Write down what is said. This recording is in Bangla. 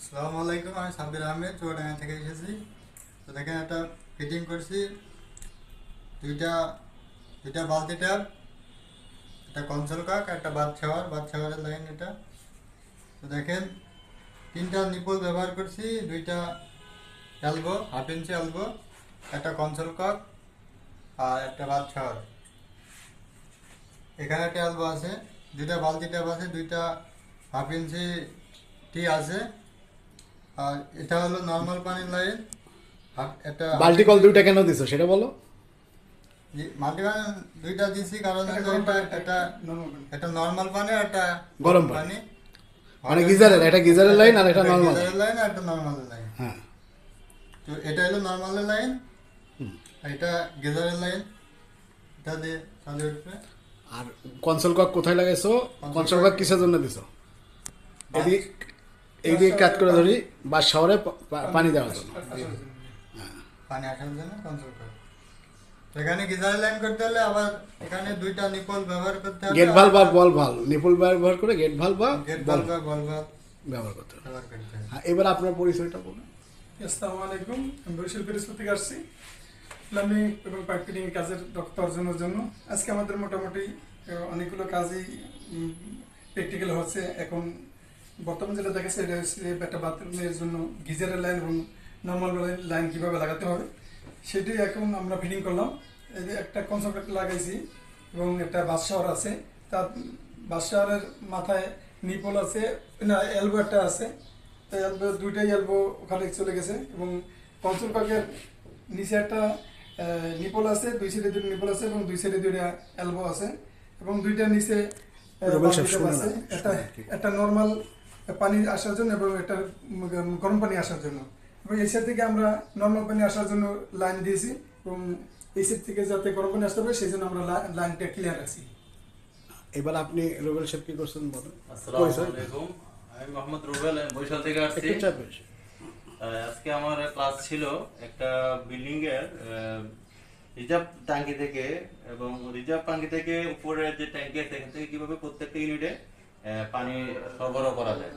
আসসালামু আলাইকুম, আমি সাব্বির আহমেদ চুয়াডাঙ্গা থেকে এসেছি। তো দেখেন একটা ফিটিং করছি, দুইটা দুইটা বালতি ট্যাপ, একটা কনসোল কাক, একটা বাথ শাওয়ারের লাইন এটা। তো দেখেন তিনটা নিপল ব্যবহার করছি, দুইটা এলবো, 1/2 ইঞ্চি এলবো, একটা কনসোল কাক আর একটা বাথ শাওয়ার। এখানে একটা এলবো আছে, দুইটা বালতি ট্যাপ আছে, দুইটা 1/2 ইঞ্চি টি আছে। আর এটা হলো নর্মাল পানির লাইন। একটা বাল্টি কল দুইটা কেন দিছো সেটা বলো। মাল্টিপ্যান দুইটা দিছি কারণ হলো একটা নর্মাল পানি আর একটা গরম পানি। মানে গিজারের, এটা গিজারের লাইন আর এটা নরমাল গিজারের লাইন আর একটা নর্মালের লাইন। হ্যাঁ। তো এটা হলো নর্মালের লাইন, আর এটা গিজারের লাইন। এটা দিয়ে চালু উঠবে। আর কনসোল কক কোথায় লাগাইছো? কনসোল কক কিসের জন্য দিছো? এদিক এইদিকে কাট করে ধরি বা শহরে পানি দেওয়ার জন্য। পানি আসার জন্য কন্ট্রোল করে। তো এখানে গিজারের লাইন করতে হলে আবার এখানে দুইটা নিপল ব্যবহার করতে হবে। গেট ভালভ বা বল ভালভ, নিপল ব্যবহার করে গেট ভালভ বা গেট বল ভালভ বা বল ভালভ ব্যবহার করতে হবে। ব্যবহার করতে হবে। হ্যাঁ, এবার আপনার পরিচয়টা বলুন। আসসালামু আলাইকুম, আমি বরিশাল পিরোজপুর থেকে আসছি প্লাম্বিং এবং পাইপ ফিটিং কাজের দক্ষতা অর্জনের জন্য। আজকে আমাদের মোটামুটি অনেকগুলো কাজই প্র্যাকটিক্যাল হচ্ছে। এখন বর্তমান যেটা দেখেছে এটা হচ্ছে একটা বাথরুমের জন্য গিজারের লাইন এবং নর্মাল লাইন কীভাবে লাগাতে হবে সেটি এখন আমরা ফিটিং করলাম। এই যে একটা কনসেপ্ট লাগাইছি এবং একটা বাথ শাওয়ার আছে, তার বাথ শাওয়ারের মাথায় নিপল আছে, না এলবো একটা আছে। তাই এলবো দুইটাই এলবো ওখানে চলে গেছে এবং কনসোল কাকের নিচে একটা নিপল আছে, দুই সাইডে দুটো নিপল আছে এবং দুই সাইডে দুইটা এলবো আছে এবং দুইটা নিচে আছে। একটা নর্মাল পানি আসার জন্য এবং একটা গরম পানি আসার জন্য। এবং এই সাইড থেকে আমরা নর্মাল পানি আসার জন্য লাইন দিয়েছি এবং এই সাইড থেকে যাতে গরম পানি আসতে পারে সেই জন্য আমরা লাইনটা ক্লিয়ার আছি। এবার আপনি রুবেল সাহেব কি করছেন বলুন। আসসালামু আলাইকুম, আমি মোহাম্মদ রুবেল, বরিশাল থেকে আসছি। আজকে আমার ক্লাস ছিল একটা বিল্ডিং এর রিজার্ভ ট্যাঙ্কি থেকে, এবং রিজার্ভ ট্যাঙ্কি থেকে উপরে যে ট্যাঙ্কি আছে সেখান থেকে কিভাবে প্রত্যেকটা ইউনিটে পানি সরবরাহ করা যায়।